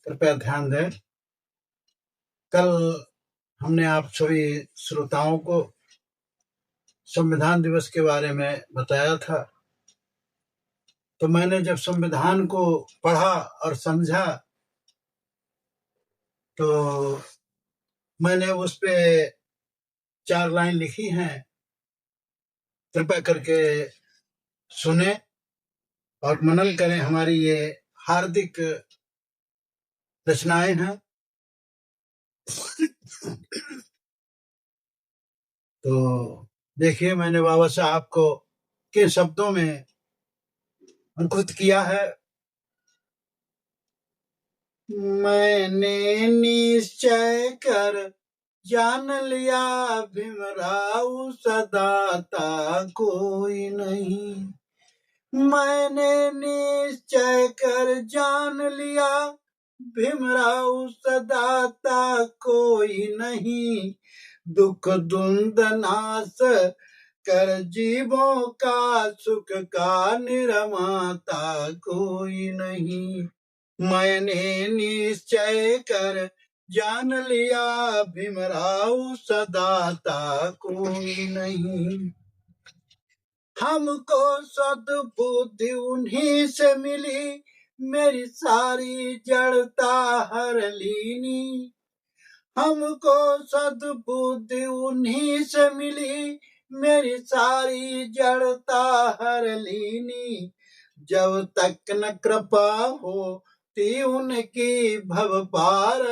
कृपया ध्यान दें। कल हमने आप सभी श्रोताओं को संविधान दिवस के बारे में बताया था। तो मैंने जब संविधान को पढ़ा और समझा तो मैंने उस पे 4 लाइन लिखी हैं। कृपया करके सुने और मनन करें। हमारी ये हार्दिक रचनाएं हैं। तो देखिए, मैंने बाबा साहब को किन शब्दों में अंकित किया है। मैंने निश्चय कर जान लिया भीमराव सदाता कोई नहीं। मैंने निश्चय कर जान लिया भीमराव सदाता कोई नहीं। दुख द्वंद नाश कर जीवों का सुख का निर्माता कोई नहीं। मैंने निश्चय कर जान लिया भीमराव सदाता कोई नहीं। हमको सद्बुद्धि उन्हीं से मिली, मेरी सारी जड़ता हर लीनी। हमको सद्बुद्धि उन्हीं से मिली, मेरी सारी जड़ता हर लीनी। जब तक न कृपा होती उनकी भव पार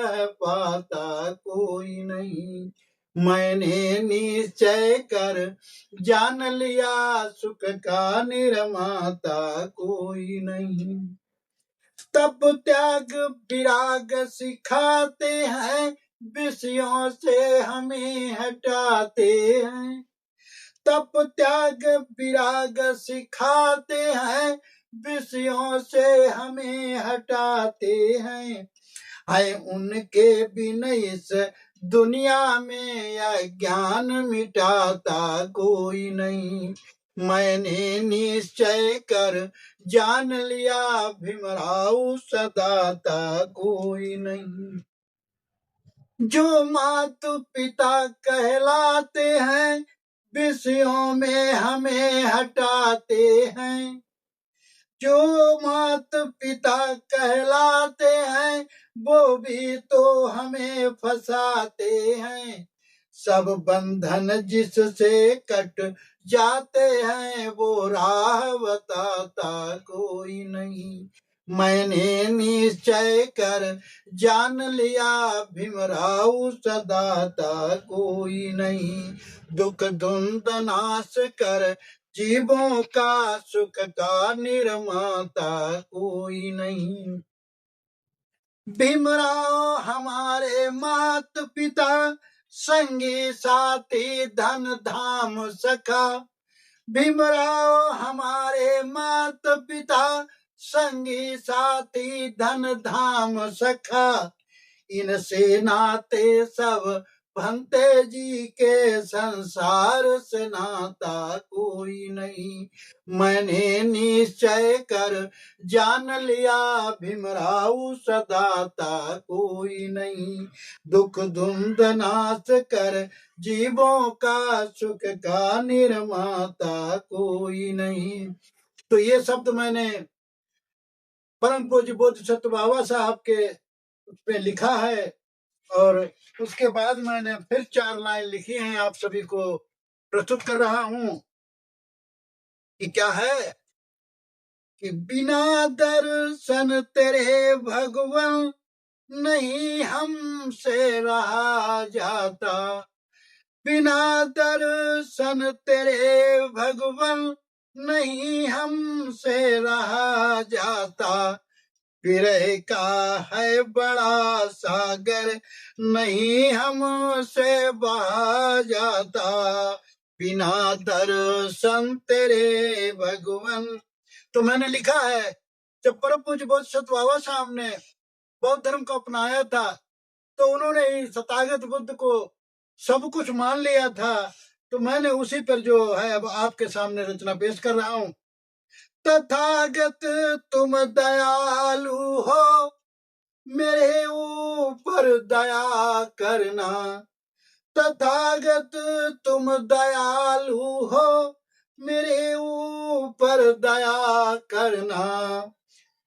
पाता कोई नहीं। मैंने निश्चय कर जान लिया सुख का निर्माता कोई नहीं। तप त्याग विराग सिखाते हैं, विषयों से हमें हटाते हैं। तप त्याग विराग सिखाते हैं, विषयों से हमें हटाते हैं। है उनके बिना इस दुनिया में अज्ञान मिटाता कोई नहीं। मैंने निश्चय कर जान लिया भीमराव सदाता कोई नहीं। जो माता पिता कहलाते हैं, विषयों में हमें हटाते हैं। जो माता पिता कहलाते हैं, वो भी तो हमें फंसाते हैं। सब बंधन जिससे कट जाते हैं, वो राह बताता कोई नहीं। मैंने निश्चय कर जान लिया भीमराव सदाता कोई नहीं। दुख द्वंद नाश कर जीवों का सुख का निर्माता कोई नहीं। भीमराव हमारे माता पिता, संगी साथी धन धाम सखा। भीमराव हमारे माता पिता, संगी साथी धन धाम सखा। इनसे नाते सब भंते जी के, संसार से नाता कोई नहीं। मैंने निश्चय कर जान लिया भीमराव सदाता कोई नहीं। दुख धुंध नाश कर जीवों का सुख का निर्माता कोई नहीं। तो ये शब्द मैंने परम पूज्य बोधिसत्व बाबा साहब के उसमें लिखा है। और उसके बाद मैंने फिर 4 लाइन लिखी हैं, आप सभी को प्रस्तुत कर रहा हूं कि क्या है कि बिना दर्शन तेरे भगवान नहीं हमसे रहा जाता। बिना दर्शन तेरे भगवान नहीं हमसे रहा जाता। विरह का है बड़ा सागर नहीं हमसे बहा जाता। बिना दर्शन तेरे भगवान। तो मैंने लिखा है, जब परम पूज्य बोधिसत्व बाबा साहब ने बौद्ध धर्म को अपनाया था, तो उन्होंने तथागत बुद्ध को सब कुछ मान लिया था। तो मैंने उसी पर जो है अब आपके सामने रचना पेश कर रहा हूं। तथागत तुम दयालु हो, मेरे ऊपर दया करना। तथागत तुम दयालु हो, मेरे ऊपर दया करना।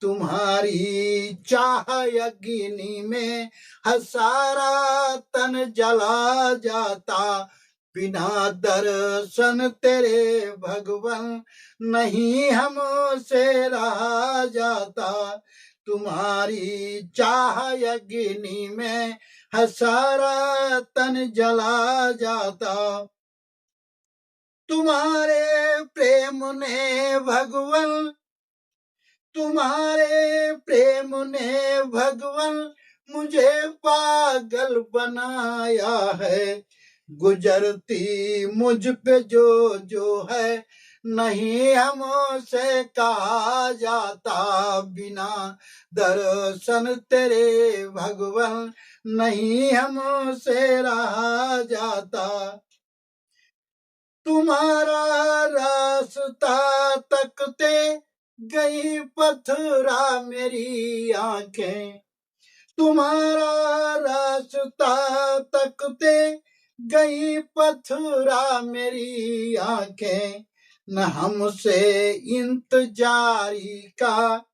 तुम्हारी चाह अग्नि में सारा तन जला जाता, बिना दर्शन तेरे भगवन नहीं हमसे रहा जाता। तुम्हारी चाह अग्नि में सारा तन जला जाता। तुम्हारे प्रेम ने भगवन, तुम्हारे प्रेम ने भगवन मुझे पागल बनाया है। गुजरती मुझ पे जो जो है नहीं हमसे कहा जाता, बिना दर्शन तेरे भगवन नहीं हमसे रहा जाता। तुम्हारा रास्ता तकते गई पथरा मेरी आंखें, तुम्हारा रास्ता तकते गई पथरा मेरी आंखें। न हमसे इंतजारी का,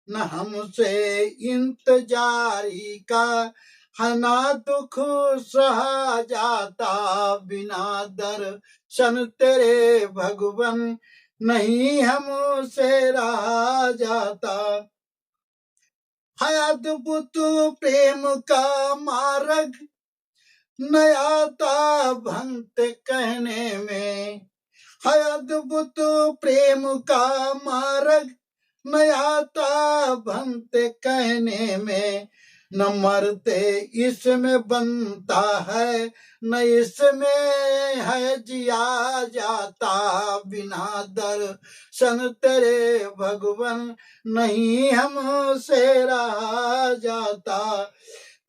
न हमसे इंतजारी का हना दुख सहा जाता, बिना दर्शन तेरे भगवन नहीं हमसे रहा जाता। है अद्भुत प्रेम का मार्ग नया था भक्त कहने में, है अद्भुत प्रेम का मार्ग नया था भक्त कहने में। न मरते इसमें बनता है, न इसमें है जिया जाता, बिना दर्शन तेरे भगवन नहीं हमसे रहा जाता।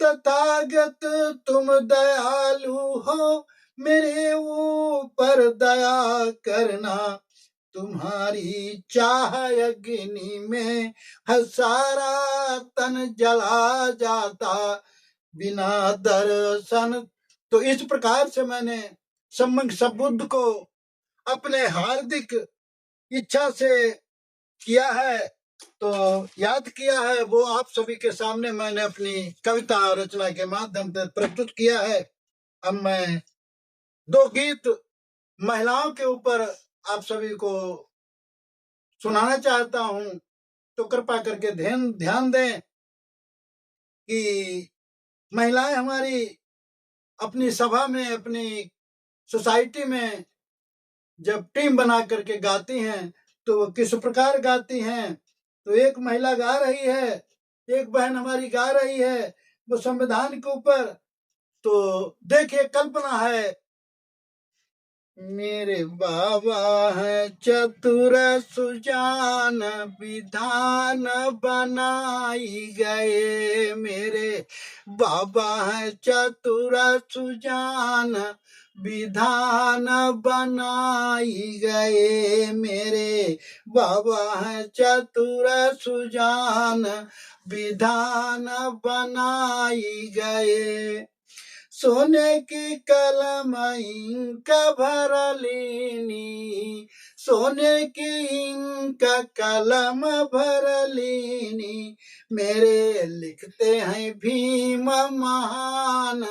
तथागत तुम दयालु हो, मेरे ऊपर दया करना। तुम्हारी चाह अग्नि में सारा तन जला जाता, बिना दर्शन। तो इस प्रकार से मैंने सम्यक संबुद्ध को अपने हार्दिक इच्छा से किया है, तो याद किया है, वो आप सभी के सामने मैंने अपनी कविता रचना के माध्यम से प्रस्तुत किया है। अब मैं 2 गीत महिलाओं के ऊपर आप सभी को सुनाना चाहता हूं, तो कृपा करके ध्यान दें कि महिलाएं हमारी अपनी सभा में, अपनी सोसाइटी में जब टीम बना करके गाती हैं तो वो किस प्रकार गाती हैं। तो एक महिला गा रही है, एक बहन हमारी गा रही है वो संविधान के ऊपर। तो देखिए, कल्पना है, मेरे बाबा है चतुर सुजान विधान बनाई गए, मेरे बाबा है चतुर सुजान विधान बनाई गए, मेरे बाबा है चतुर सुजान विधान बनाई गए। सोने की कलम इंक भर लीनी, सोने की इंक कलम भर लीनी, मेरे लिखते हैं भीम महान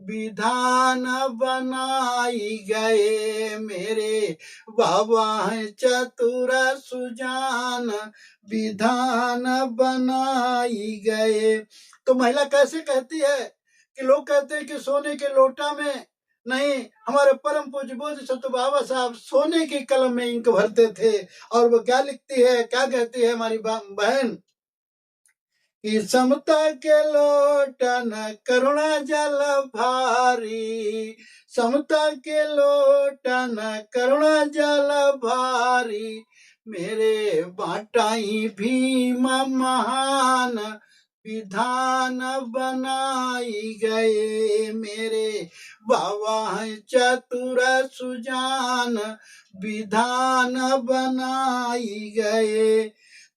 विधान बनाई गए, मेरे बाबा हैं चतुर सुजान विधान बनाई गए। तो महिला कैसे कहती है कि लोग कहते हैं कि सोने के लोटा में नहीं, हमारे परम पूज्य बोधिसत्व बाबा साहब सोने की कलम में इंक भरते थे। और वो क्या लिखती है, क्या कहती है हमारी बहन कि समता के लोटन करुणा जल भारी, समता के लोटन करुणा जल भारी, मेरे बाटाई भीम महान विधान बनाई गए, मेरे बाबा हैं चतुर सुजान विधान बनाई गए।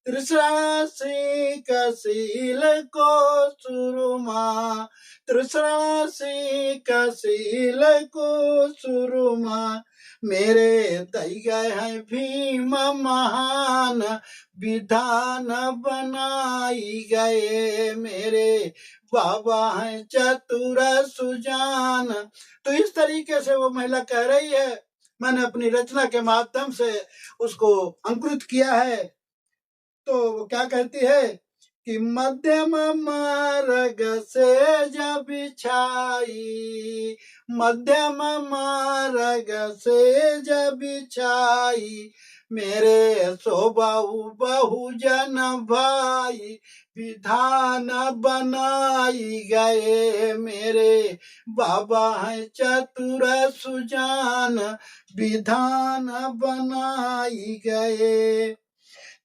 तृष्णा से कसील को सुरुमा, तृष्णा से कसील को सुरुमा, मेरे दई गए हैं भीम महान, विधान बनाई गए, मेरे बाबा हैं चतुर सुजान। तो इस तरीके से वो महिला कह रही है, मैंने अपनी रचना के माध्यम से उसको अंकुरित किया है। तो वो क्या कहती है कि मध्यम मार्ग से जब बिछाई, मध्यम मार्ग से जब बिछाई, मेरे सोबाहु बहुजन भाई, विधान बनाई गए, मेरे बाबा हैं चतुर सुजान, विधान बनाई गए।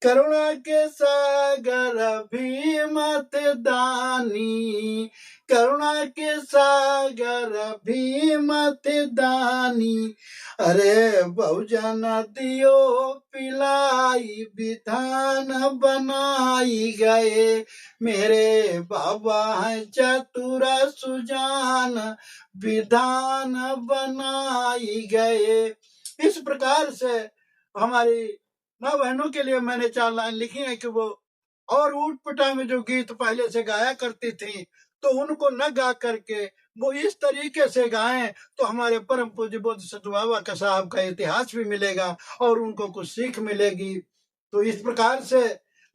करुणा के सागर भीमत दानी, करुणा के सागर भीमत दानी, अरे बहुजन दियो पिलाई, विधान बनाई गए, मेरे बाबा हैं चतुर सुजान, विधान बनाई गए। इस प्रकार से हमारी माँ बहनों के लिए मैंने 4 लाइन लिखी है कि वो और ऊट पटांग में जो गीत पहले से गाया करती थी, तो उनको न गा करके वो इस तरीके से गाएं, तो हमारे परम पूज्य बोध सदगुरु बाबा का साहब का इतिहास भी मिलेगा और उनको कुछ सीख मिलेगी। तो इस प्रकार से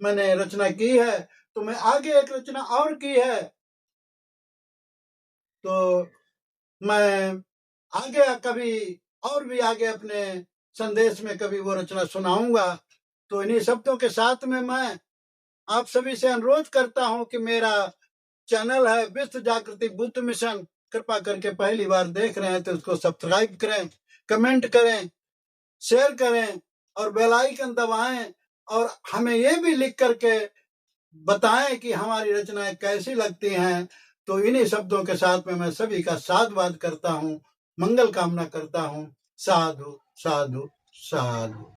मैंने रचना की है। तो मैं आगे एक रचना और की है, तो मैं आगे कभी और भी आगे अपने संदेश में कभी वो रचना सुनाऊंगा। तो इन्हीं शब्दों के साथ में मैं आप सभी से अनुरोध करता हूं कि मेरा चैनल है विश्व जागृति बुद्ध मिशन, कृपा करके पहली बार देख रहे हैं तो उसको सब्सक्राइब करें, कमेंट करें, शेयर करें और बेल आइकन दबाएं, और हमें ये भी लिख करके बताएं कि हमारी रचनाएं कैसी लगती हैं। तो इन्हीं शब्दों के साथ में मैं सभी का साधुवाद करता हूं, मंगल कामना करता हूं। साधु साधु साधु।